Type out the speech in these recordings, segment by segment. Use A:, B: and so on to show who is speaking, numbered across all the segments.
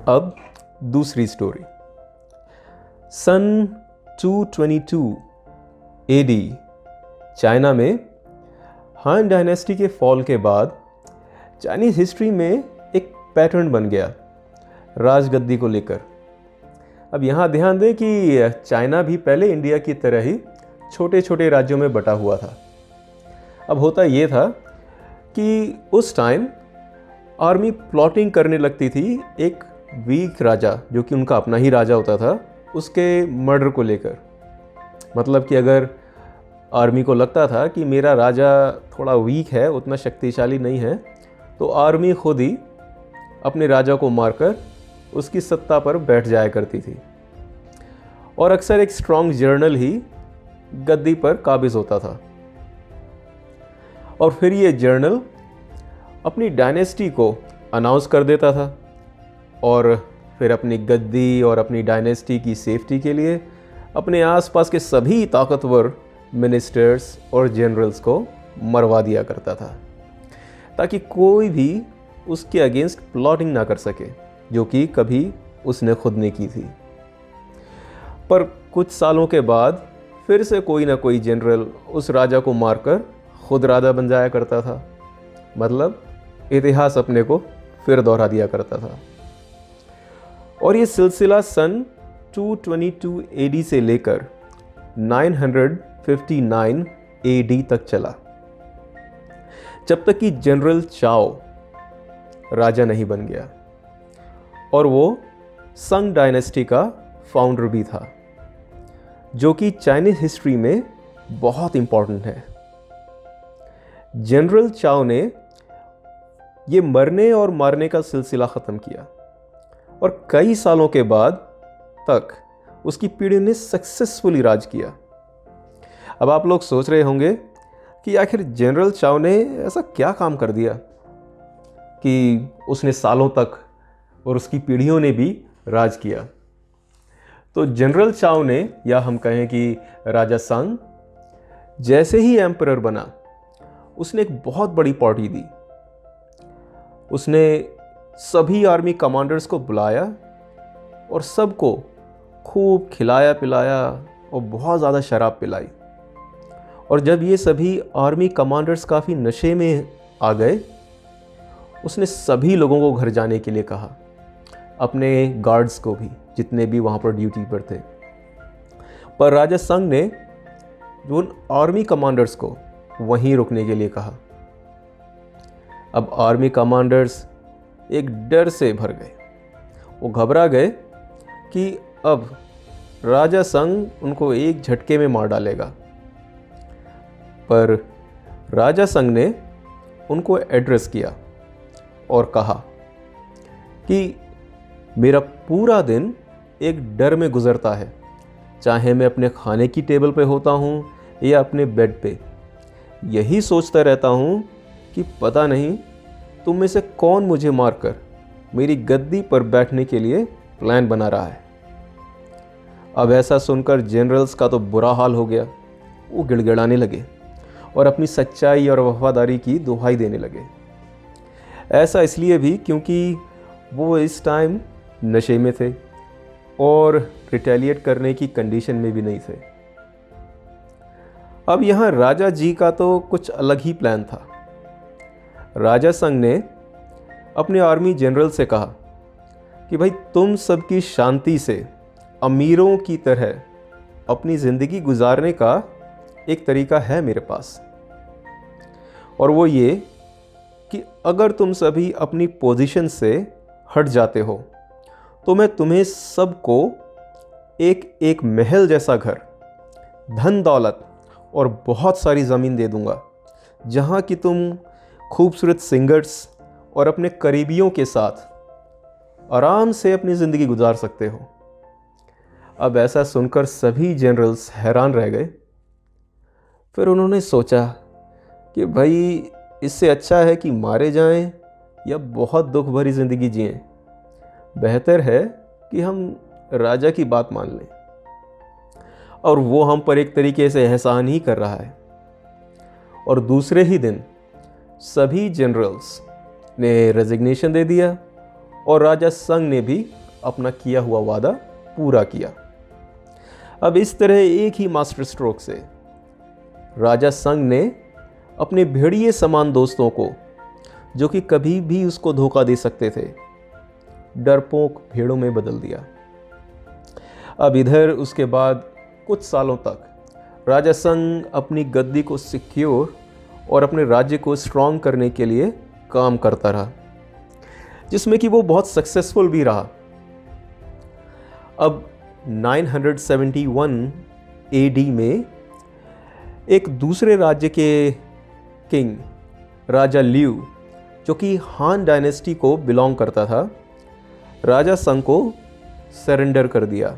A: अब दूसरी स्टोरी। सन 222 AD China में हान डायनेस्टी के फॉल के बाद चाइनीज़ हिस्ट्री में एक पैटर्न बन गया राजगद्दी को लेकर। अब यहाँ ध्यान दें कि चाइना भी पहले इंडिया की तरह ही छोटे छोटे राज्यों में बटा हुआ था। अब होता ये था कि उस टाइम आर्मी प्लॉटिंग करने लगती थी एक वीक राजा, जो कि उनका अपना ही राजा होता था, उसके मर्डर को लेकर। मतलब कि अगर आर्मी को लगता था कि मेरा राजा थोड़ा वीक है, उतना शक्तिशाली नहीं है, तो आर्मी खुद ही अपने राजा को मारकर उसकी सत्ता पर बैठ जाया करती थी। और अक्सर एक स्ट्रॉन्ग जनरल ही गद्दी पर काबिज होता था। और फिर ये जनरल अपनी डायनेस्टी को अनाउंस कर देता था और फिर अपनी गद्दी और अपनी डायनेस्टी की सेफ्टी के लिए अपने आसपास के सभी ताकतवर मिनिस्टर्स और जनरल्स को मरवा दिया करता था, ताकि कोई भी उसके अगेंस्ट प्लॉटिंग ना कर सके, जो कि कभी उसने खुद ने की थी। पर कुछ सालों के बाद फिर से कोई ना कोई जनरल उस राजा को मारकर खुद राजा बन जाया करता था। मतलब इतिहास अपने को फिर दोहरा दिया करता था। और ये सिलसिला सन 222 एडी से लेकर 959 एडी तक चला, जब तक कि जनरल चाओ राजा नहीं बन गया। और वो संग डायनेस्टी का फाउंडर भी था, जो कि चाइनीज हिस्ट्री में बहुत इंपॉर्टेंट है। जनरल चाओ ने ये मरने और मारने का सिलसिला ख़त्म किया और कई सालों के बाद तक उसकी पीढ़ी ने सक्सेसफुली राज किया। अब आप लोग सोच रहे होंगे कि आखिर जनरल चाओ ने ऐसा क्या काम कर दिया कि उसने सालों तक और उसकी पीढ़ियों ने भी राज किया। तो जनरल चाओ ने, या हम कहें कि राजा संग, जैसे ही एम्परर बना उसने एक बहुत बड़ी पार्टी दी। उसने सभी आर्मी कमांडर्स को बुलाया और सबको खूब खिलाया पिलाया और बहुत ज़्यादा शराब पिलाई। और जब ये सभी आर्मी कमांडर्स काफ़ी नशे में आ गए, उसने सभी लोगों को घर जाने के लिए कहा, अपने गार्ड्स को भी, जितने भी वहाँ पर ड्यूटी पर थे। पर राजा संग ने जो उन आर्मी कमांडर्स को वहीं रुकने के लिए कहा। अब आर्मी कमांडर्स एक डर से भर गए। वो घबरा गए कि अब राजा संग उनको एक झटके में मार डालेगा। पर राजा संग ने उनको एड्रेस किया और कहा कि मेरा पूरा दिन एक डर में गुजरता है, चाहे मैं अपने खाने की टेबल पे होता हूँ या अपने बेड पे। यही सोचता रहता हूँ कि पता नहीं तुम में से कौन मुझे मारकर मेरी गद्दी पर बैठने के लिए प्लान बना रहा है। अब ऐसा सुनकर जनरल्स का तो बुरा हाल हो गया। वो गिड़गिड़ाने लगे और अपनी सच्चाई और वफादारी की दुहाई देने लगे। ऐसा इसलिए भी क्योंकि वो इस टाइम नशे में थे और रिटेलिएट करने की कंडीशन में भी नहीं थे। अब यहाँ राजा जी का तो कुछ अलग ही प्लान था। राजा संग ने अपने आर्मी जनरल से कहा कि भाई, तुम सबकी शांति से अमीरों की तरह अपनी ज़िंदगी गुजारने का एक तरीका है मेरे पास, और वो ये कि अगर तुम सभी अपनी पोजीशन से हट जाते हो तो मैं तुम्हें सबको एक एक महल जैसा घर, धन दौलत और बहुत सारी ज़मीन दे दूंगा, जहाँ कि तुम खूबसूरत सिंगर्स और अपने करीबियों के साथ आराम से अपनी ज़िंदगी गुजार सकते हो। अब ऐसा सुनकर सभी जनरल्स हैरान रह गए। फिर उन्होंने सोचा कि भाई, इससे अच्छा है कि मारे जाएं या बहुत दुख भरी ज़िंदगी जिएं। बेहतर है कि हम राजा की बात मान लें, और वो हम पर एक तरीके से एहसान ही कर रहा है। और दूसरे ही दिन सभी जनरल्स ने रेजिग्नेशन दे दिया और राजा संग ने भी अपना किया हुआ वादा पूरा किया। अब इस तरह एक ही मास्टर स्ट्रोक से राजा संग ने अपने भेड़िए समान दोस्तों को, जो कि कभी भी उसको धोखा दे सकते थे, डरपोक भेड़ों में बदल दिया। अब इधर उसके बाद कुछ सालों तक राजा संग अपनी गद्दी को सिक्योर और अपने राज्य को स्ट्रॉन्ग करने के लिए काम करता रहा, जिसमें कि वो बहुत सक्सेसफुल भी रहा। अब 971 AD में एक दूसरे राज्य के किंग राजा लियू, जो कि हान डायनेस्टी को बिलोंग करता था, राजा संग को सरेंडर कर दिया,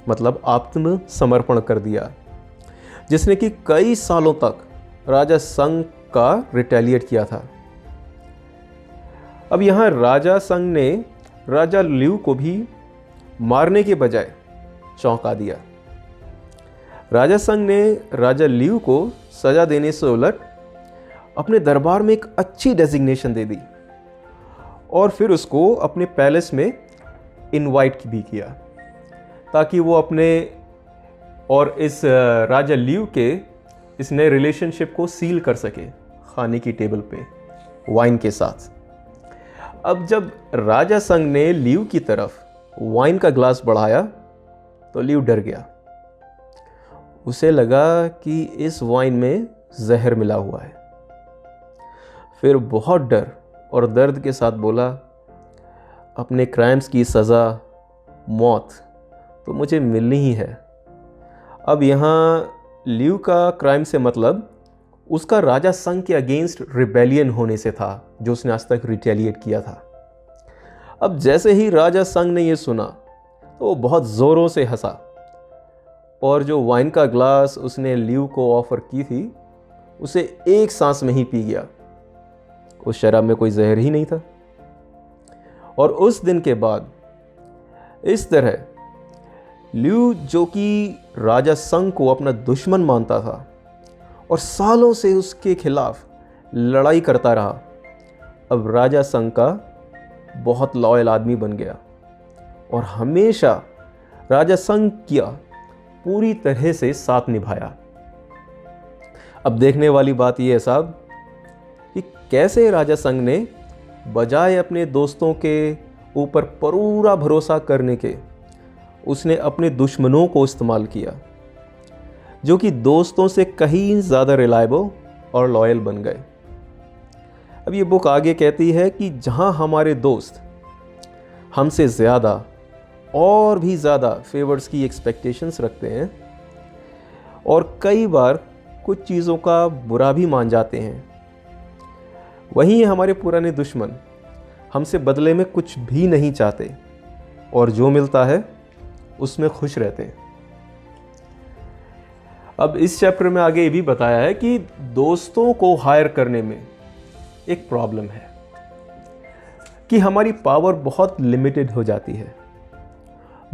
A: मतलब आत्मसमर्पण कर दिया, जिसने कि कई सालों तक राजा संग का रिटेलिएट किया था। अब यहाँ राजा संग ने राजा लियू को भी मारने के बजाय चौंका दिया। राजा संग ने राजा लियू को सजा देने से उलट अपने दरबार में एक अच्छी डेजिग्नेशन दे दी और फिर उसको अपने पैलेस में इनवाइट भी किया, ताकि वो अपने और इस राजा लियू के इस नए रिलेशनशिप को सील कर सके खाने की टेबल पे वाइन के साथ। अब जब राजा संग ने लियू की तरफ वाइन का ग्लास बढ़ाया तो लियू डर गया। उसे लगा कि इस वाइन में जहर मिला हुआ है। फिर बहुत डर और दर्द के साथ बोला, अपने क्राइम्स की सज़ा मौत तो मुझे मिलनी ही है। अब यहाँ लियू का क्राइम से मतलब उसका राजा संग के अगेंस्ट रिबेलियन होने से था, जो उसने आज तक रिटेलिएट किया था। अब जैसे ही राजा संग ने यह सुना तो वो बहुत ज़ोरों से हंसा और जो वाइन का ग्लास उसने लियू को ऑफर की थी उसे एक सांस में ही पी गया। उस शराब में कोई जहर ही नहीं था। और उस दिन के बाद इस तरह लियू, जो कि राजा संग को अपना दुश्मन मानता था और सालों से उसके खिलाफ लड़ाई करता रहा, अब राजा संग का बहुत लॉयल आदमी बन गया और हमेशा राजा संग किया पूरी तरह से साथ निभाया। अब देखने वाली बात यह है साहब कि कैसे राजा संग ने बजाय अपने दोस्तों के ऊपर पूरा भरोसा करने के, उसने अपने दुश्मनों को इस्तेमाल किया, जो कि दोस्तों से कहीं ज़्यादा रिलायबल और लॉयल बन गए। अब ये बुक आगे कहती है कि जहाँ हमारे दोस्त हमसे ज़्यादा और भी ज़्यादा फेवर्स की एक्सपेक्टेशंस रखते हैं और कई बार कुछ चीज़ों का बुरा भी मान जाते हैं, वहीं हमारे पुराने दुश्मन हमसे बदले में कुछ भी नहीं चाहते और जो मिलता है उसमें खुश रहते हैं। अब इस चैप्टर में आगे ये भी बताया है कि दोस्तों को हायर करने में एक प्रॉब्लम है कि हमारी पावर बहुत लिमिटेड हो जाती है।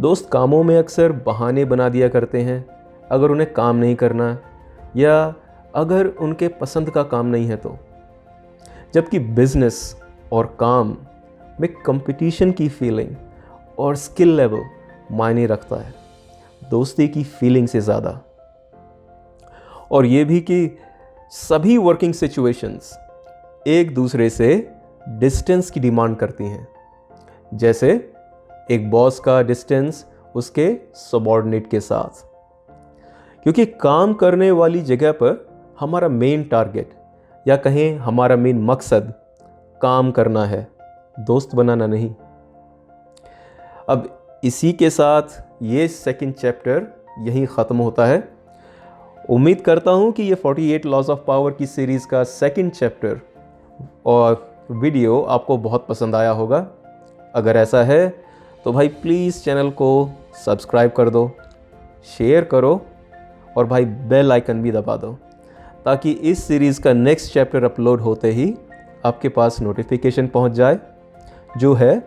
A: दोस्त कामों में अक्सर बहाने बना दिया करते हैं अगर उन्हें काम नहीं करना या अगर उनके पसंद का काम नहीं है तो, जबकि बिजनेस और काम में कंपटीशन की फीलिंग और स्किल लेवल मायने रखता है दोस्ती की फीलिंग से ज़्यादा। और ये भी कि सभी वर्किंग सिचुएशंस एक दूसरे से डिस्टेंस की डिमांड करती हैं, जैसे एक बॉस का डिस्टेंस उसके सबऑर्डिनेट के साथ, क्योंकि काम करने वाली जगह पर हमारा मेन टारगेट या कहें हमारा मेन मकसद काम करना है, दोस्त बनाना नहीं। अब इसी के साथ ये सेकंड चैप्टर यहीं ख़त्म होता है। उम्मीद करता हूँ कि ये 48 लॉज ऑफ पावर की सीरीज़ का सेकंड चैप्टर और वीडियो आपको बहुत पसंद आया होगा। अगर ऐसा है तो भाई प्लीज़ चैनल को सब्सक्राइब कर दो, शेयर करो और भाई बेल आइकन भी दबा दो, ताकि इस सीरीज़ का नेक्स्ट चैप्टर अपलोड होते ही आपके पास नोटिफिकेशन पहुंच जाए, जो है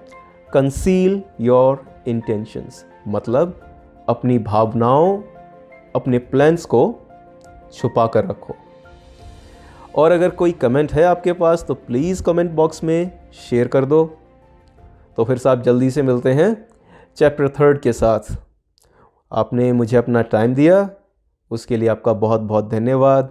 A: कंसील योर इंटेंशंस, मतलब अपनी भावनाओं, अपने प्लान्स को छुपा कर रखो। और अगर कोई कमेंट है आपके पास तो प्लीज़ कमेंट बॉक्स में शेयर कर दो। तो फिर साहब जल्दी से मिलते हैं चैप्टर 3 के साथ। आपने मुझे अपना टाइम दिया, उसके लिए आपका बहुत बहुत धन्यवाद।